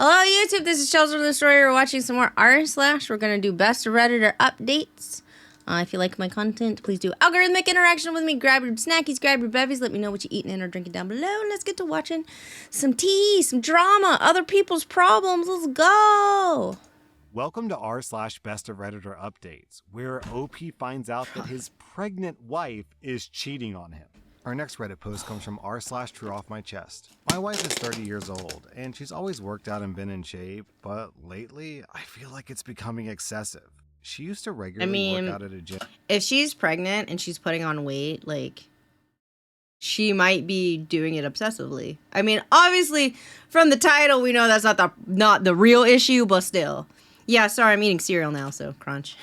Hello YouTube, this is Chelsea the Story. We're watching some more r slash. We're going to do best of Redditor updates. If you like my content, please do algorithmic interaction with me. Grab your snackies, grab your bevies. Let me know what you're eating or drinking down below. And let's get to watching some tea, some drama, other people's problems. Let's go. Welcome to r/best of Redditor updates, where OP finds out that his pregnant wife is cheating on him. Our next Reddit post comes from r/true off my chest. My wife is 30 years old, and she's always worked out and been in shape, but lately, I feel like it's becoming excessive. She used to regularly work out at a gym. If she's pregnant and she's putting on weight, like, she might be doing it obsessively. I mean, obviously, from the title, we know that's not the real issue, but still. Yeah, sorry, I'm eating cereal now, so crunch.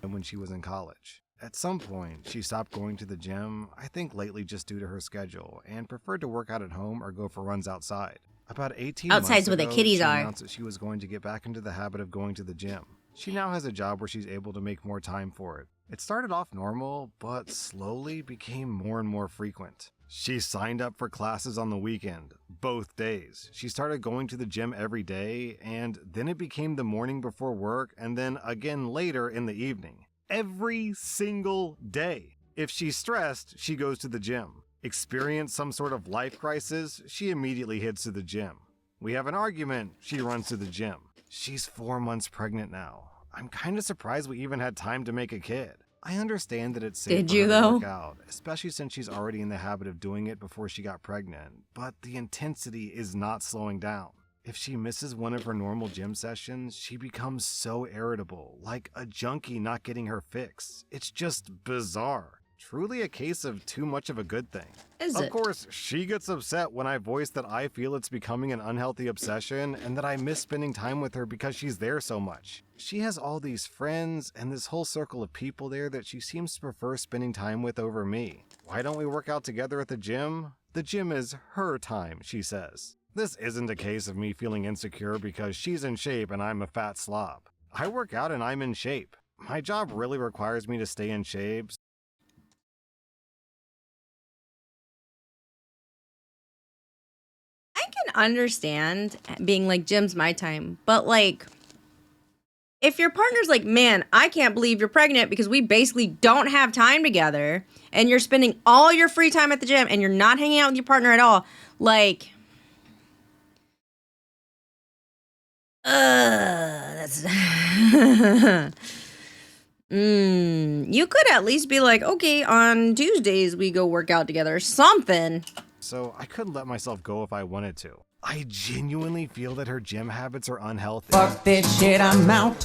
And when she was in college. At some point, she stopped going to the gym, I think lately just due to her schedule, and preferred to work out at home or go for runs outside. About 18 months ago, where the kitties she are. announced that she was going to get back into the habit of going to the gym. She now has a job where she's able to make more time for it. It started off normal, but slowly became more and more frequent. She signed up for classes on the weekend, both days. She started going to the gym every day, and then it became the morning before work, and then again later in the evening. Every single day. If she's stressed, she goes to the gym. Experience some sort of life crisis, she immediately heads to the gym. We have an argument, she runs to the gym. She's 4 months pregnant now. I'm kind of surprised we even had time to make a kid. I understand that it's safe for her to work out, especially since she's already in the habit of doing it before she got pregnant, but the intensity is not slowing down. If she misses one of her normal gym sessions, she becomes so irritable, like a junkie not getting her fix. It's just bizarre. Truly a case of too much of a good thing. Of course, she gets upset when I voice that I feel it's becoming an unhealthy obsession and that I miss spending time with her because she's there so much. She has all these friends and this whole circle of people there that she seems to prefer spending time with over me. Why don't we work out together at the gym? The gym is her time, she says. This isn't a case of me feeling insecure because she's in shape and I'm a fat slob. I work out and I'm in shape. My job really requires me to stay in shape. I can understand being like, gym's my time, but like, if your partner's like, man, I can't believe you're pregnant because we basically don't have time together and you're spending all your free time at the gym and you're not hanging out with your partner at all, like, that's you could at least be like, okay, on Tuesdays we go work out together or something. So I couldn't let myself go if I wanted to. I genuinely feel that her gym habits are unhealthy. Fuck this shit, I'm out.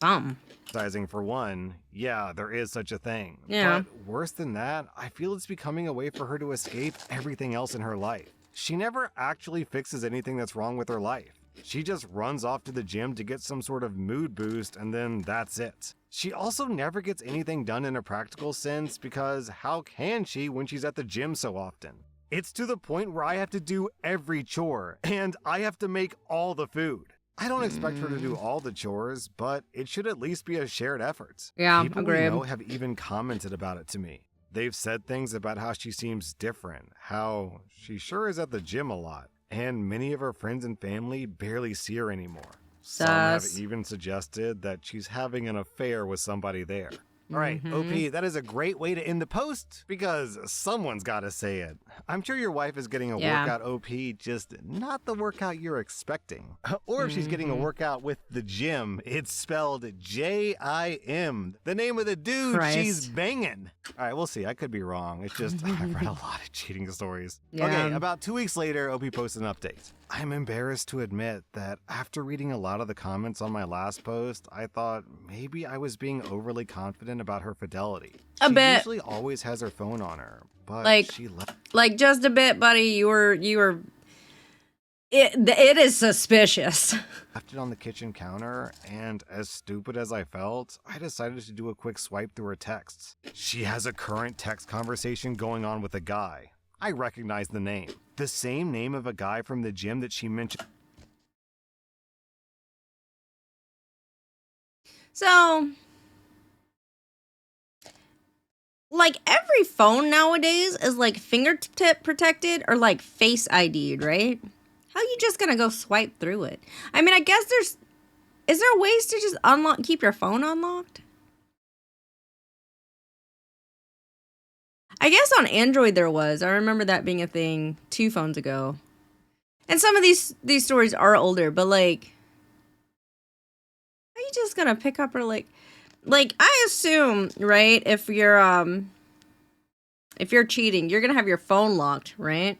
Exercising for one, yeah, there is such a thing. Yeah. But worse than that, I feel it's becoming a way for her to escape everything else in her life. She never actually fixes anything that's wrong with her life. She just runs off to the gym to get some sort of mood boost and then that's it. She also never gets anything done in a practical sense because how can she when she's at the gym so often? It's to the point where I have to do every chore and I have to make all the food. I don't expect her to do all the chores, but it should at least be a shared effort. Yeah, People agreed. we know have even commented about it to me. They've said things about how she seems different, how she sure is at the gym a lot. And many of her friends and family barely see her anymore. Some have even suggested that she's having an affair with somebody there. All right, OP, that is a great way to end the post because someone's got to say it. I'm sure your wife is getting a workout, OP, just not the workout you're expecting. Or if she's getting a workout with the gym, it's spelled J-I-M, the name of the dude she's banging. All right, we'll see. I could be wrong. It's just I've read a lot of cheating stories. Yeah. Okay, about 2 weeks later, OP posted an update. I'm embarrassed to admit that after reading a lot of the comments on my last post, I thought maybe I was being overly confident about her fidelity. She usually always has her phone on her, but she left. Like just a bit, buddy. You were. It is suspicious. Left it on the kitchen counter, and as stupid as I felt, I decided to do a quick swipe through her texts. She has a current text conversation going on with a guy. I recognize the name. The same name of a guy from the gym that she mentioned. So, like, every phone nowadays is like fingertip protected or like face ID'd, right? How you just gonna go swipe through it? I mean, I guess is there ways to just keep your phone unlocked? I guess on Android there was. I remember that being a thing 2 phones ago. And some of these stories are older, but like, are you just gonna pick up or like I assume, right? If you're cheating, you're gonna have your phone locked, right?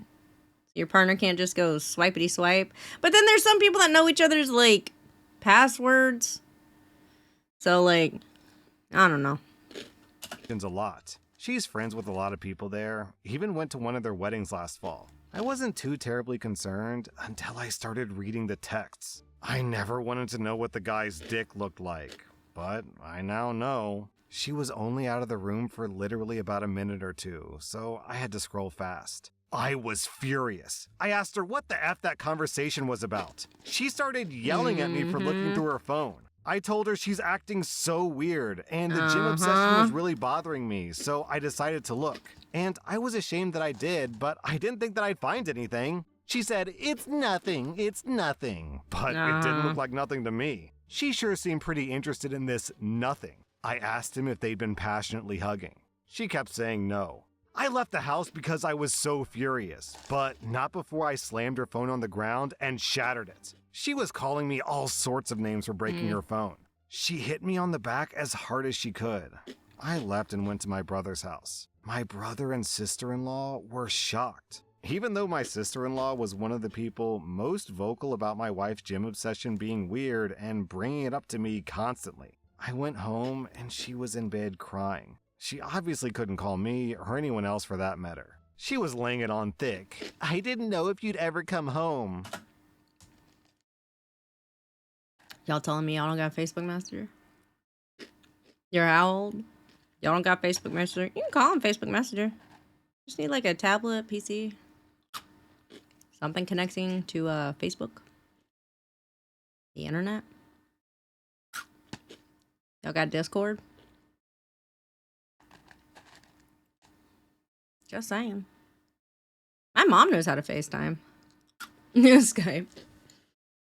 Your partner can't just go swipety swipe. But then there's some people that know each other's like passwords. So like, I don't know. A lot. She's friends with a lot of people there. Even went to one of their weddings last fall. I wasn't too terribly concerned until I started reading the texts. I never wanted to know what the guy's dick looked like, but I now know. She was only out of the room for literally about a minute or two, so I had to scroll fast. I was furious. I asked her what the F that conversation was about. She started yelling at me for looking through her phone. I told her she's acting so weird, and the gym obsession was really bothering me, so I decided to look. And I was ashamed that I did, but I didn't think that I'd find anything. She said, it's nothing. But it didn't look like nothing to me. She sure seemed pretty interested in this nothing. I asked him if they'd been passionately hugging. She kept saying no. I left the house because I was so furious, but not before I slammed her phone on the ground and shattered it. She was calling me all sorts of names for breaking her phone. She hit me on the back as hard as she could. I left and went to my brother's house. My brother and sister-in-law were shocked. Even though my sister-in-law was one of the people most vocal about my wife's gym obsession being weird and bringing it up to me constantly. I went home and she was in bed crying. She obviously couldn't call me or anyone else for that matter. She was laying it on thick. I didn't know if you'd ever come home. Y'all telling me y'all don't got Facebook Messenger? You're how old? Y'all don't got Facebook Messenger? You can call him Facebook Messenger. Just need like a tablet, PC. Something connecting to Facebook. The internet. Y'all got Discord? Just saying. My mom knows how to FaceTime. Skype.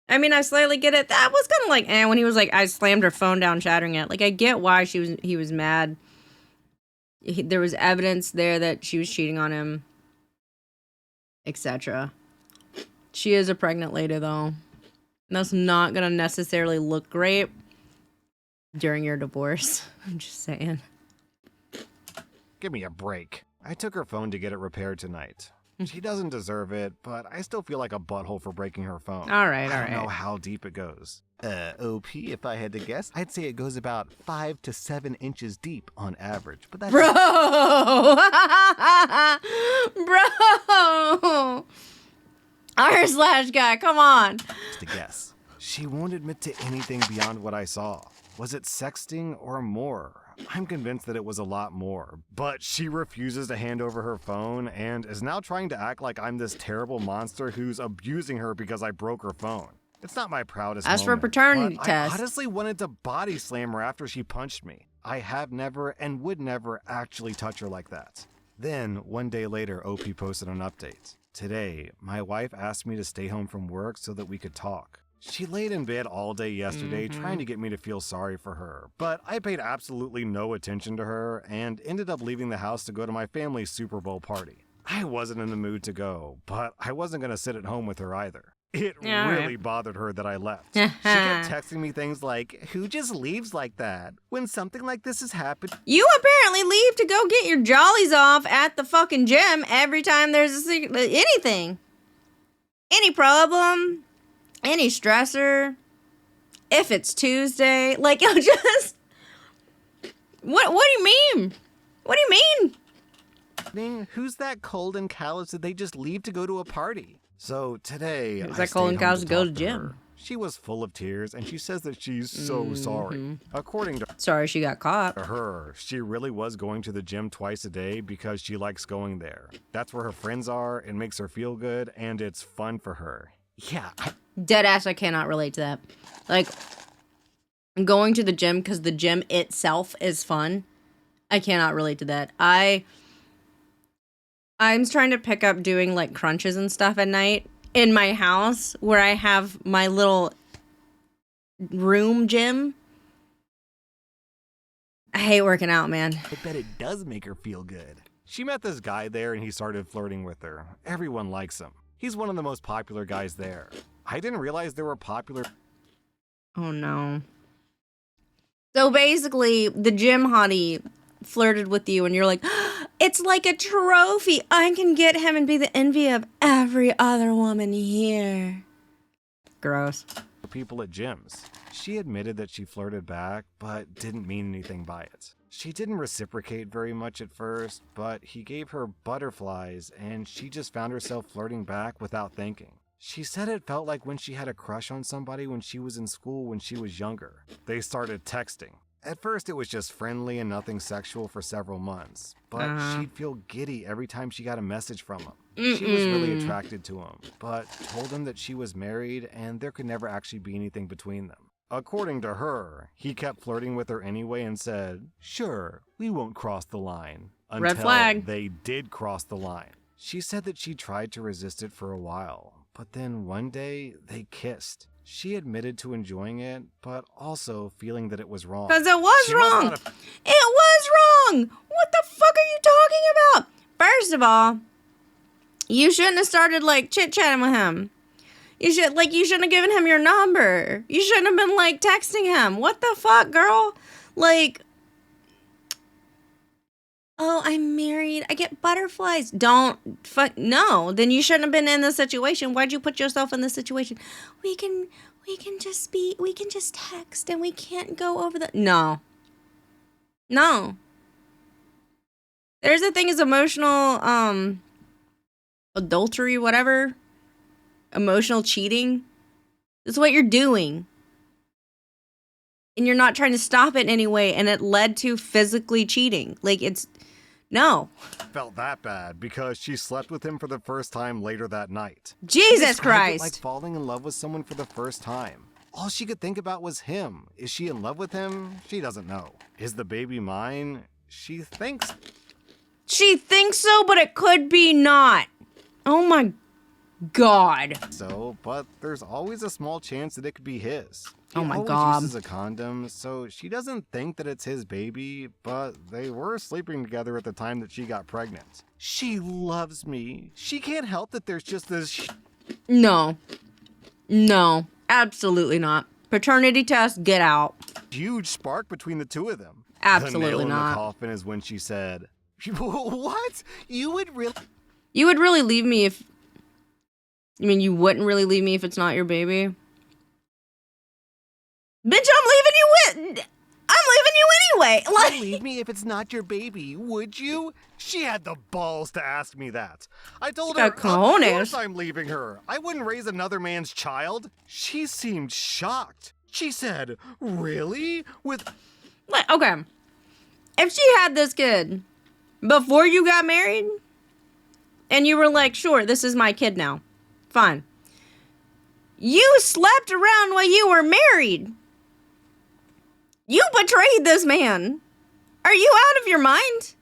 I mean, I slightly get it. That was kind of like, when he was like, I slammed her phone down, shattering it. Like, I get why he was mad. There was evidence there that she was cheating on him, etc. She is a pregnant lady, though. And that's not gonna necessarily look great during your divorce. I'm just saying. Give me a break. I took her phone to get it repaired tonight. She doesn't deserve it, but I still feel like a butthole for breaking her phone. All right. I don't know how deep it goes. OP, if I had to guess, I'd say it goes about 5 to 7 inches deep on average. But that's Bro! Bro! R/guy, come on. just a guess. She won't admit to anything beyond what I saw. Was it sexting or more? I'm convinced that it was a lot more, but she refuses to hand over her phone and is now trying to act like I'm this terrible monster who's abusing her because I broke her phone. It's not my proudest As for a moment, paternity but test. I honestly wanted to body slam her after she punched me. I have never and would never actually touch her like that. Then, one day later, OP posted an update. Today, my wife asked me to stay home from work so that we could talk. She laid in bed all day yesterday trying to get me to feel sorry for her, but I paid absolutely no attention to her and ended up leaving the house to go to my family's Super Bowl party. I wasn't in the mood to go, but I wasn't going to sit at home with her either. It really bothered her that I left. She kept texting me things like, who just leaves like that? When something like this has happened. You apparently leave to go get your jollies off at the fucking gym every time there's anything. Any problem, any stressor, if it's Tuesday, like, just, what do you mean? What do you mean? Who's that cold and callous that they just leave to go to a party? So today, Who's I that cold and stayed home callous to go to talk gym? her. She was full of tears, and she says that she's so sorry. According to Sorry she got caught. her, she really was going to the gym twice a day because she likes going there. That's where her friends are, it makes her feel good, and it's fun for her. Yeah. Deadass, I cannot relate to that. Like, going to the gym because the gym itself is fun. I cannot relate to that. I'm trying to pick up doing like crunches and stuff at night, in my house where I have my little room gym. I hate working out, man. I bet it does make her feel good. She met this guy there and he started flirting with her. Everyone likes him. He's one of the most popular guys there. I didn't realize there were popular... Oh no. So basically, the gym hottie flirted with you and you're like, it's like a trophy. I can get him and be the envy of every other woman here. Gross. people at gyms. She admitted that she flirted back, but didn't mean anything by it. She didn't reciprocate very much at first, but he gave her butterflies and she just found herself flirting back without thinking. She said it felt like when she had a crush on somebody when she was in school when she was younger. They started texting. At first, it was just friendly and nothing sexual for several months, but she'd feel giddy every time she got a message from him. She was really attracted to him, but told him that she was married and there could never actually be anything between them. According to her, he kept flirting with her anyway and said, "Sure, we won't cross the line." Red flag. They did cross the line. She said that she tried to resist it for a while, but then one day they kissed. She admitted to enjoying it, but also feeling that it was wrong. Because it was wrong. It was wrong. What the fuck are you talking about? First of all, you shouldn't have started like chit-chatting with him. You shouldn't have given him your number. You shouldn't have been like texting him. What the fuck, girl? Like, oh, I'm married. I get butterflies. No. Then you shouldn't have been in this situation. Why'd you put yourself in this situation? We can just text and we can't go over the. No. There's a thing as emotional, adultery, whatever. Emotional cheating. That's what you're doing. And you're not trying to stop it anyway, and it led to physically cheating. Like, it's... No. Felt that bad because she slept with him for the first time later that night. Jesus Christ. Like falling in love with someone for the first time. All she could think about was him. Is she in love with him? She doesn't know. Is the baby mine? She thinks. She thinks so, but it could be not. Oh my God. So, but there's always a small chance that it could be his. Oh my God. He God. always uses a condom, so she doesn't think that it's his baby, but they were sleeping together at the time that she got pregnant. She loves me. She can't help that there's just this... No, absolutely not. Paternity test, get out. Huge spark between the two of them. Absolutely the nail not. in the coffin is when she said, "What? You would really leave me if... You mean you wouldn't really leave me if it's not your baby? Bitch, I'm leaving you anyway. Like, leave me if it's not your baby, would you?" She had the balls to ask me that. I told her, Got cojones. "Of course I'm leaving her. I wouldn't raise another man's child." She seemed shocked. She said, "Really? With..." Like, okay. If she had this kid before you got married, and you were like, sure, this is my kid now. Fine. You slept around while you were married. You betrayed this man. Are you out of your mind?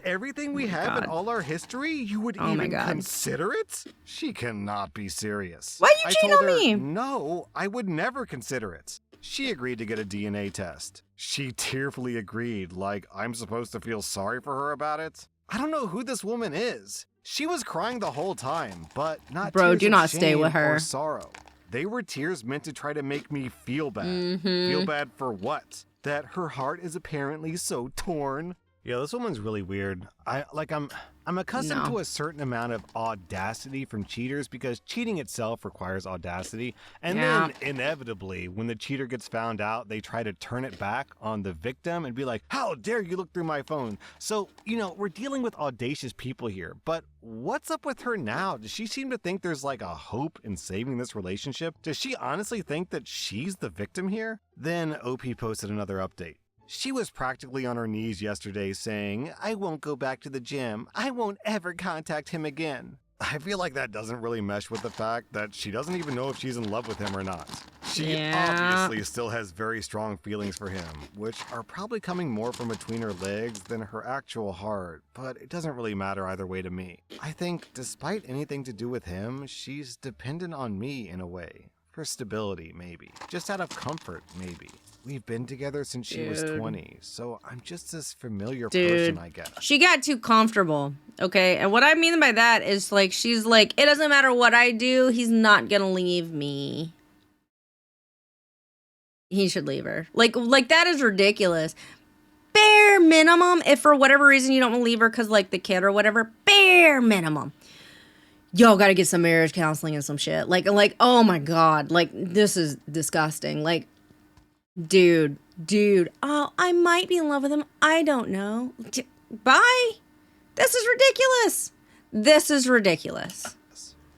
Everything we have in all our history, you would even consider it? She cannot be serious. Why'd you cheat on me? No, I would never consider it. She agreed to get a DNA test. She tearfully agreed, like I'm supposed to feel sorry for her about it. I don't know who this woman is. She was crying the whole time, but not Bro, tears do of not shame stay with her. or sorrow. They were tears meant to try to make me feel bad. Feel bad for what? That her heart is apparently so torn. Yeah, this woman's really weird. I'm accustomed to a certain amount of audacity from cheaters because cheating itself requires audacity. And then inevitably, when the cheater gets found out, they try to turn it back on the victim and be like, "How dare you look through my phone?" So, we're dealing with audacious people here. But what's up with her now? Does she seem to think there's like a hope in saving this relationship? Does she honestly think that she's the victim here? Then OP posted another update. She was practically on her knees yesterday saying, "I won't go back to the gym. I won't ever contact him again." I feel like that doesn't really mesh with the fact that she doesn't even know if she's in love with him or not. She obviously still has very strong feelings for him, which are probably coming more from between her legs than her actual heart, but it doesn't really matter either way to me. I think, despite anything to do with him, she's dependent on me in a way. For stability, maybe. Just out of comfort, maybe. We've been together since she was 20, so I'm just this familiar person, I guess. She got too comfortable, okay? And what I mean by that is, like, she's like, it doesn't matter what I do, he's not gonna leave me. He should leave her. Like that is ridiculous. Bare minimum, if for whatever reason you don't want to leave her because, like, the kid or whatever, bare minimum. Y'all gotta get some marriage counseling and some shit. Like, oh my God. Like, this is disgusting. Like, dude, oh, I might be in love with him. I don't know. Bye. This is ridiculous. This is ridiculous.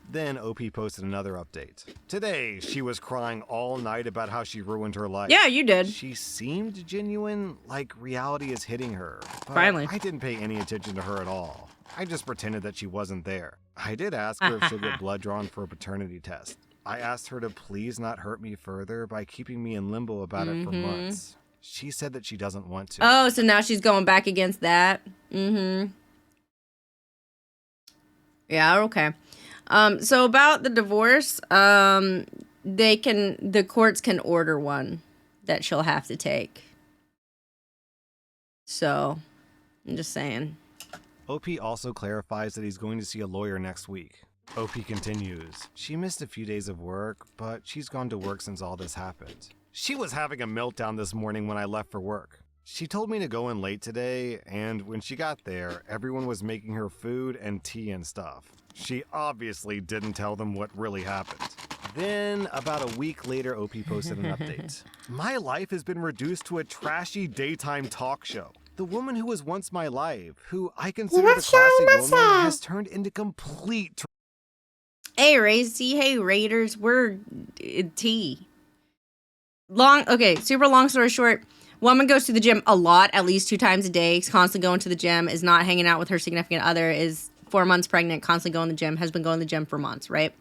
Then OP posted another update. Today, she was crying all night about how she ruined her life. Yeah, you did. She seemed genuine, like reality is hitting her. But Finally. I didn't pay any attention to her at all. I just pretended that she wasn't there. I did ask her if she'll get blood drawn for a paternity test. I asked her to please not hurt me further by keeping me in limbo about it for months. She said that she doesn't want to. Oh, so now she's going back against that? Yeah, okay. So about the divorce, the courts can order one that she'll have to take. So, I'm just saying. OP also clarifies that he's going to see a lawyer next week. OP continues, she missed a few days of work, but she's gone to work since all this happened. She was having a meltdown this morning when I left for work. She told me to go in late today, and when she got there, everyone was making her food and tea and stuff. She obviously didn't tell them what really happened. Then, about a week later, OP posted an update. My life has been reduced to a trashy daytime talk show. The woman who was once my life, who I considered a classy woman, has turned into complete Hey, Raiders, we're tea. Super long story short. Woman goes to the gym a lot, at least 2 times a day, constantly going to the gym, is not hanging out with her significant other, is 4 months pregnant, constantly going to the gym, has been going to the gym for months, right?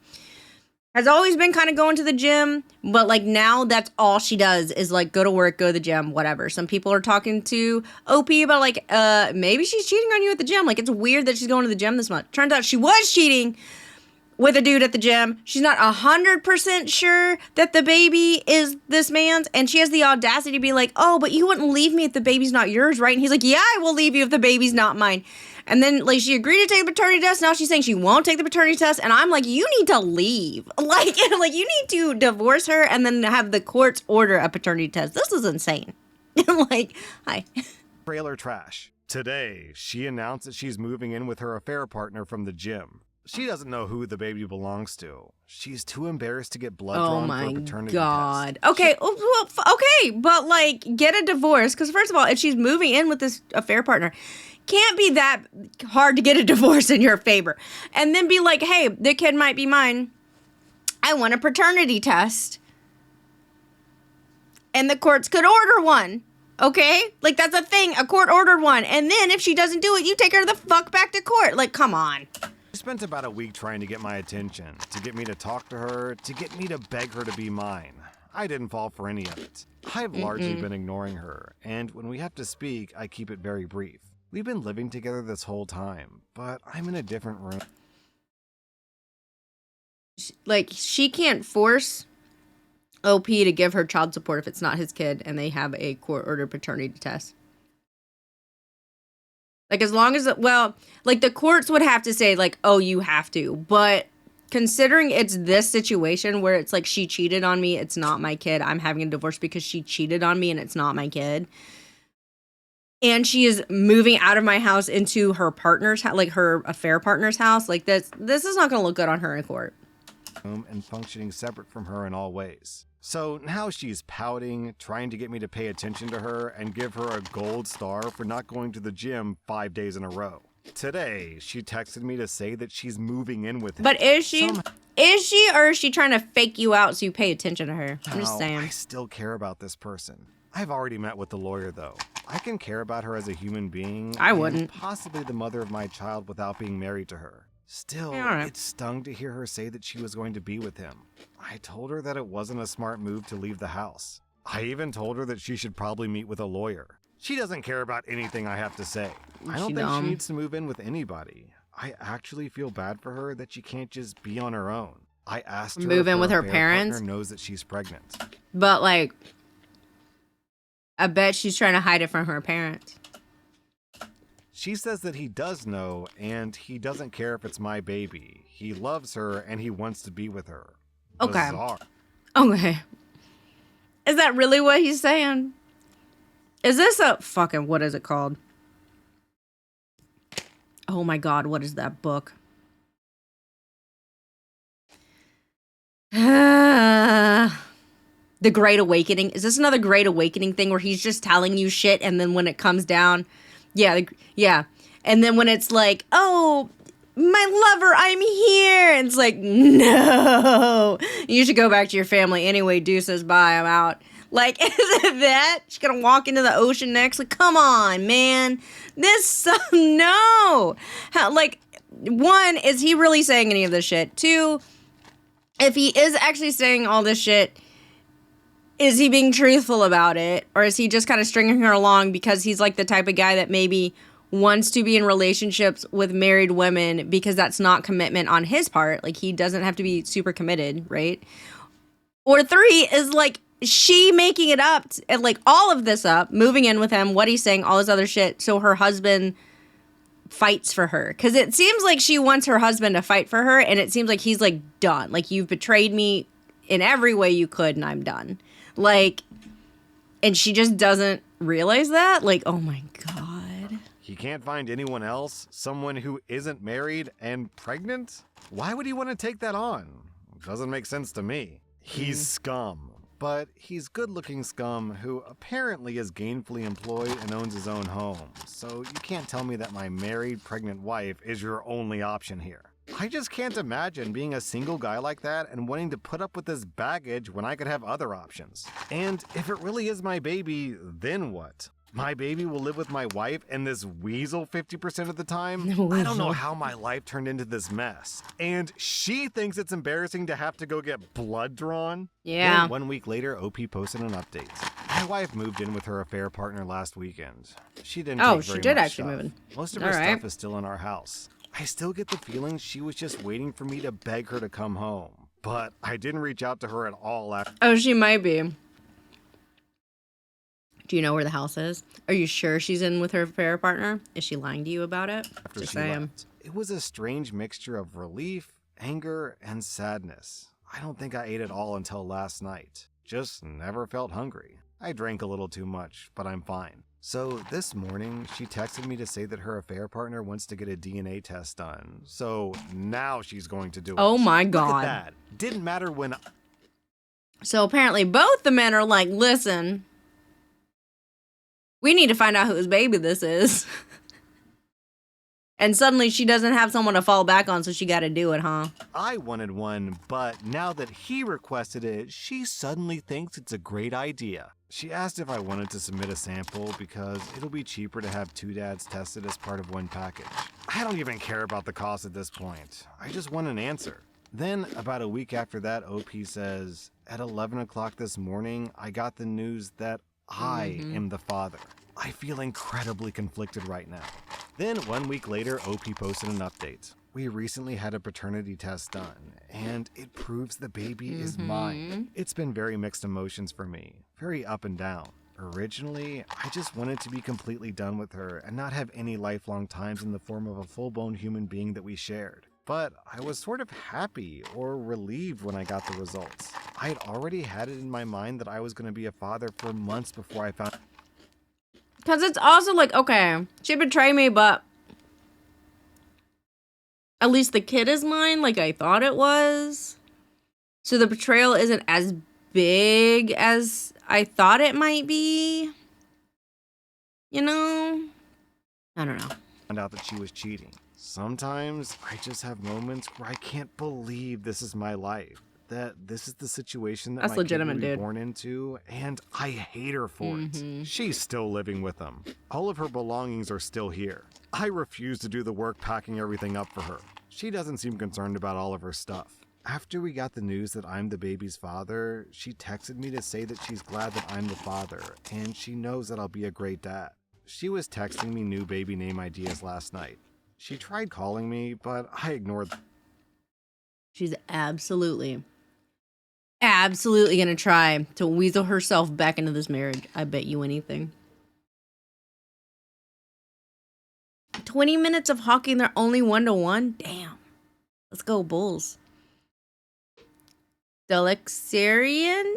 Has always been kind of going to the gym, but like now that's all she does is like go to work, go to the gym, whatever. Some people are talking to OP about like, maybe she's cheating on you at the gym. Like, it's weird that she's going to the gym this much. Turns out she was cheating with a dude at the gym. She's not 100% sure that the baby is this man's, and she has the audacity to be like, oh, but you wouldn't leave me if the baby's not yours, right? And he's like, yeah, I will leave you if the baby's not mine. And then, like, she agreed to take the paternity test. Now she's saying she won't take the paternity test. And I'm like, you need to leave. Like, you need to divorce her and then have the courts order a paternity test. This is insane. Like, hi. trailer trash. Today, she announced that she's moving in with her affair partner from the gym. She doesn't know who the baby belongs to. She's too embarrassed to get blood drawn for a paternity test. Okay, okay, but like, get a divorce. Because first of all, if she's moving in with this affair partner, can't be that hard to get a divorce in your favor. And then be like, hey, the kid might be mine. I want a paternity test. And the courts could order one. Okay? Like, that's a thing. A court ordered one. And then if she doesn't do it, you take her the fuck back to court. Like, come on. She spent about a week trying to get my attention, to get me to talk to her, to get me to beg her to be mine. I didn't fall for any of it. I've largely been ignoring her, and when we have to speak, I keep it very brief. We've been living together this whole time, but I'm in a different room. Like, she can't force OP to give her child support if it's not his kid and they have a court-ordered paternity test. Like, as long as, like, the courts would have to say, like, oh, you have to. But considering it's this situation where it's like, she cheated on me, it's not my kid, I'm having a divorce because she cheated on me and it's not my kid. And she is moving out of my house into her partner's house, like her affair partner's house. Like, this is not going to look good on her in court. And functioning separate from her in all ways. So now she's pouting, trying to get me to pay attention to her and give her a gold star for not going to the gym 5 days in a row. Today, she texted me to say that she's moving in with him. But is she? Is she, or is she trying to fake you out so you pay attention to her? I'm just saying. I still care about this person. I've already met with the lawyer, though. I can care about her as a human being. I wouldn't. Possibly the mother of my child without being married to her. Still, Yeah, all right. it stung to hear her say that she was going to be with him. I told her that it wasn't a smart move to leave the house. I even told her that she should probably meet with a lawyer. She doesn't care about anything I have to say. I don't think she needs to move in with anybody. I actually feel bad for her that she can't just be on her own. I asked her Move if in with her affair parents? partner knows that she's pregnant. But, like, I bet she's trying to hide it from her parents. She says that he does know, and he doesn't care if it's my baby. He loves her, and he wants to be with her. Okay. Bizarre. Okay. Is that really what he's saying? Is this a fucking, what is it called? Oh my God, what is that book? The Great Awakening. Is this another Great Awakening thing where he's just telling you shit and then when it comes down, yeah. And then when it's like, oh, my lover, I'm here. And it's like, no, you should go back to your family anyway. Deuces, bye, I'm out. Like, is it that? She's gonna walk into the ocean next? Like, come on, man. No. Like, one, is he really saying any of this shit? Two, if he is actually saying all this shit, is he being truthful about it? Or is he just kind of stringing her along because he's like the type of guy that maybe wants to be in relationships with married women because that's not commitment on his part? Like, he doesn't have to be super committed, right? Or three is like she making it up, and like all of this up, moving in with him, what he's saying, all this other shit, so her husband fights for her. Because it seems like she wants her husband to fight for her, and it seems like he's like, done. Like, you've betrayed me in every way you could, and I'm done. Like, and she just doesn't realize that. Like, oh my God. He can't find anyone else? Someone who isn't married and pregnant? Why would he want to take that on? Doesn't make sense to me. He's scum. But he's good-looking scum who apparently is gainfully employed and owns his own home. So you can't tell me that my married, pregnant wife is your only option here. I just can't imagine being a single guy like that and wanting to put up with this baggage when I could have other options. And if it really is my baby, then what? My baby will live with my wife and this weasel 50% of the time? I don't know how my life turned into this mess. And she thinks it's embarrassing to have to go get blood drawn? Yeah. Then 1 week later, OP posted an update. My wife moved in with her affair partner last weekend. She didn't take she very did much actually stuff. move in. Most of her All right. stuff is still in our house. I still get the feeling she was just waiting for me to beg her to come home. But I didn't reach out to her at all after. Oh, she might be. Do you know where the house is? Are you sure she's in with her affair partner? Is she lying to you about it? After Just she saying. left. It was a strange mixture of relief, anger, and sadness. I don't think I ate it all until last night. Just never felt hungry. I drank a little too much, but I'm fine. So this morning, she texted me to say that her affair partner wants to get a DNA test done. So now she's going to do it. Oh my Look God. at that. Didn't matter when. So apparently both the men are like, listen, we need to find out whose baby this is. And suddenly she doesn't have someone to fall back on, so she got to do it, huh? I wanted one, but now that he requested it, she suddenly thinks it's a great idea. She asked if I wanted to submit a sample because it'll be cheaper to have two dads tested as part of one package. I don't even care about the cost at this point. I just want an answer. Then, about a week after that, OP says, at 11 o'clock this morning, I got the news that I am the father. I feel incredibly conflicted right now. Then 1 week later, OP posted an update. We recently had a paternity test done, and it proves the baby is mine. It's been very mixed emotions for me, very up and down. Originally, I just wanted to be completely done with her and not have any lifelong ties in the form of a full-blown human being that we shared. But I was sort of happy or relieved when I got the results. I had already had it in my mind that I was going to be a father for months before I found. Because it's also like, okay, she betrayed me, but at least the kid is mine like I thought it was. So the betrayal isn't as big as I thought it might be. You know? I don't know. Found out that she was cheating. Sometimes I just have moments where I can't believe this is my life. that this is the situation that That's my kid legitimate, would be dude. born into, and I hate her for it. She's still living with them. All of her belongings are still here. I refuse to do the work packing everything up for her. She doesn't seem concerned about all of her stuff. After we got the news that I'm the baby's father, she texted me to say that she's glad that I'm the father, and she knows that I'll be a great dad. She was texting me new baby name ideas last night. She tried calling me, but I ignored them. She's absolutely gonna try to weasel herself back into this marriage. I bet you anything. 20 minutes of hawking, they're only 1-1? Damn. Let's go, Bulls. Delexarian?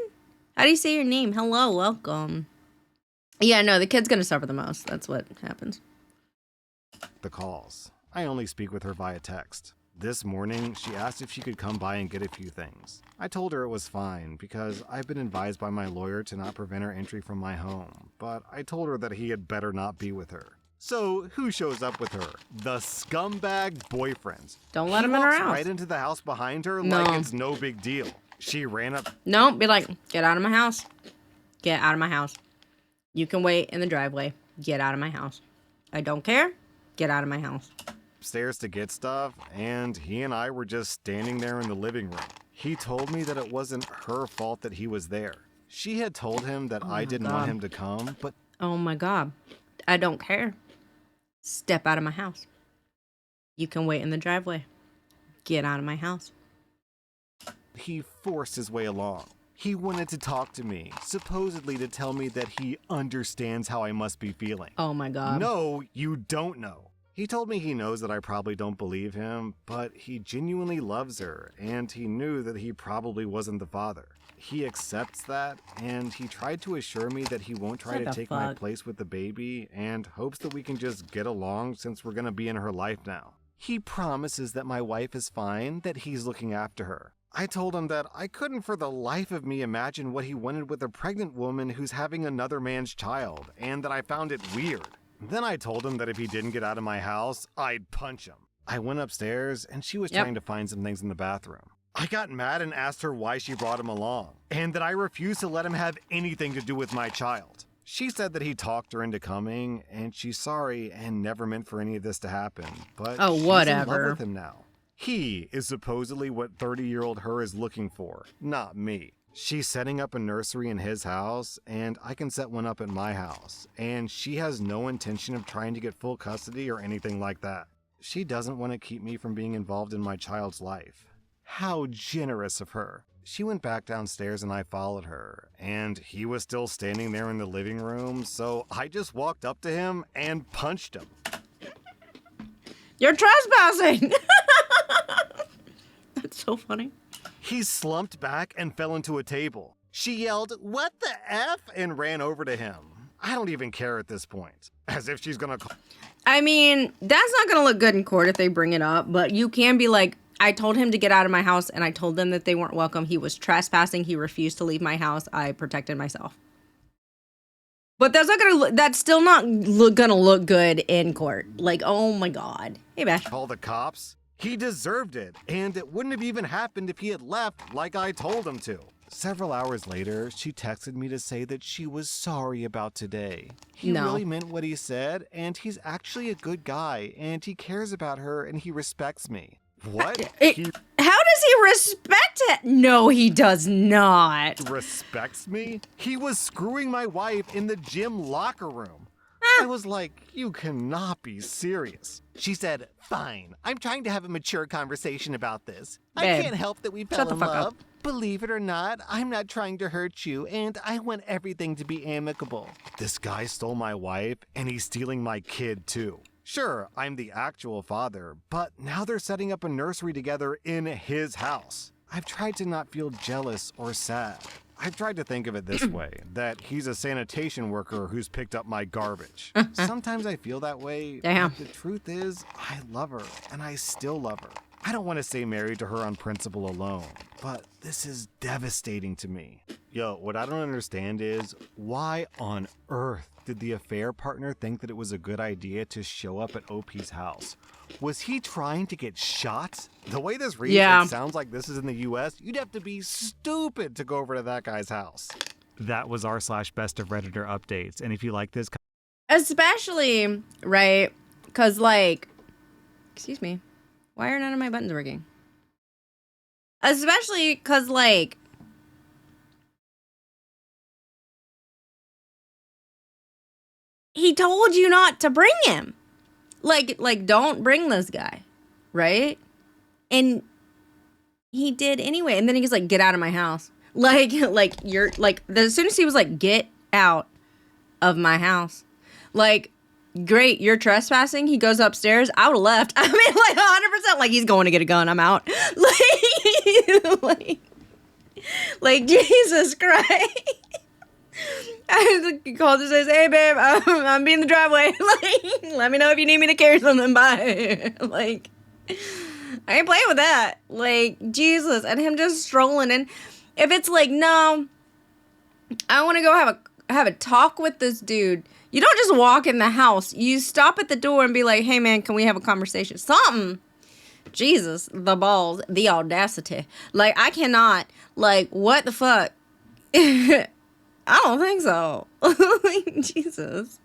How do you say your name? Hello, welcome. Yeah, no, the kid's gonna suffer the most. That's what happens. The calls. I only speak with her via text. This morning, she asked if she could come by and get a few things. I told her it was fine because I've been advised by my lawyer to not prevent her entry from my home, but I told her that he had better not be with her. So, who shows up with her? The scumbag boyfriend. Don't let him in her He walks house. right into the house behind her No. like it's no big deal. She ran up. No, be like, get out of my house. Get out of my house. You can wait in the driveway. Get out of my house. I don't care. Get out of my house. Upstairs to get stuff, and he and I were just standing there in the living room. He told me that it wasn't her fault that he was there. She had told him that I didn't want him to come, but Oh my God. I don't care. Step out of my house. You can wait in the driveway. Get out of my house. he forced his way along. He wanted to talk to me, supposedly to tell me that he understands how I must be feeling. Oh my God. No, you don't know. He told me he knows that I probably don't believe him, but he genuinely loves her, and he knew that he probably wasn't the father. He accepts that, and he tried to assure me that he won't try What to the take my fuck? place with the baby, and hopes that we can just get along since we're gonna be in her life now. He promises that my wife is fine, that he's looking after her. I told him that I couldn't for the life of me imagine what he wanted with a pregnant woman who's having another man's child, and that I found it weird. Then I told him that if he didn't get out of my house, I'd punch him. I went upstairs, and she was trying to find some things in the bathroom. I got mad and asked her why she brought him along, and that I refused to let him have anything to do with my child. She said that he talked her into coming, and she's sorry and never meant for any of this to happen, but Oh, she's in whatever. love with him now. He is supposedly what 30-year-old her is looking for, not me. She's setting up a nursery in his house, and I can set one up at my house, and she has no intention of trying to get full custody or anything like that. She doesn't want to keep me from being involved in my child's life. How generous of her. She went back downstairs and I followed her, and he was still standing there in the living room, so I just walked up to him and punched him. You're trespassing. That's so funny. He slumped back and fell into a table. She yelled, "What the F?" and ran over to him. I don't even care at this point. As if she's gonna call. I mean, that's not going to look good in court if they bring it up, but you can be like, I told him to get out of my house and I told them that they weren't welcome. He was trespassing. He refused to leave my house. I protected myself. But that's not going to that's still not going to look good in court. Like, oh my God. Hey, Bash. Call the cops? He deserved it, and it wouldn't have even happened if he had left like I told him to. Several hours later, she texted me to say that she was sorry about today. He No. really meant what he said, and he's actually a good guy, and he cares about her, and he respects me. What? He How does he respect it? No, he does not. respects me? He was screwing my wife in the gym locker room. I was like, you cannot be serious. She said, "Fine, I'm trying to have a mature conversation about this. I Babe, can't help that we shut fell the in fuck up. love. Believe it or not, I'm not trying to hurt you, and I want everything to be amicable." This guy stole my wife, and he's stealing my kid too. Sure, I'm the actual father, but now they're setting up a nursery together in his house. I've tried to not feel jealous or sad. I've tried to think of it this way, that he's a sanitation worker who's picked up my garbage. Sometimes I feel that way, Damn. but the truth is, I love her, and I still love her. I don't want to stay married to her on principle alone, but this is devastating to me. Yo, what I don't understand is why on earth did the affair partner think that it was a good idea to show up at OP's house? Was he trying to get shot? The way this reads, Yeah. It sounds like this is in the US. You'd have to be stupid to go over to that guy's house. That was r/best of Redditor updates. And if you like this, Especially, right? Because, like, excuse me. Why are none of my buttons working? Especially because, like, he told you not to bring him. Like, don't bring this guy, right? And he did anyway. And then he's like, get out of my house. Like you're, like, as soon as he was like, get out of my house. Like, great, you're trespassing. He goes upstairs. I would have left. I mean, like, 100%, like, he's going to get a gun. I'm out. Like Jesus Christ. I called and says, hey, babe, I'm being in the driveway. Like, let me know if you need me to carry something. Bye. Like, I ain't playing with that. Like, Jesus. And him just strolling. And if it's like, no, I want to go have a talk with this dude. You don't just walk in the house. You stop at the door and be like, hey, man, can we have a conversation? Something. Jesus, the balls, the audacity. Like, I cannot. Like, what the fuck? I don't think so. Like, Jesus.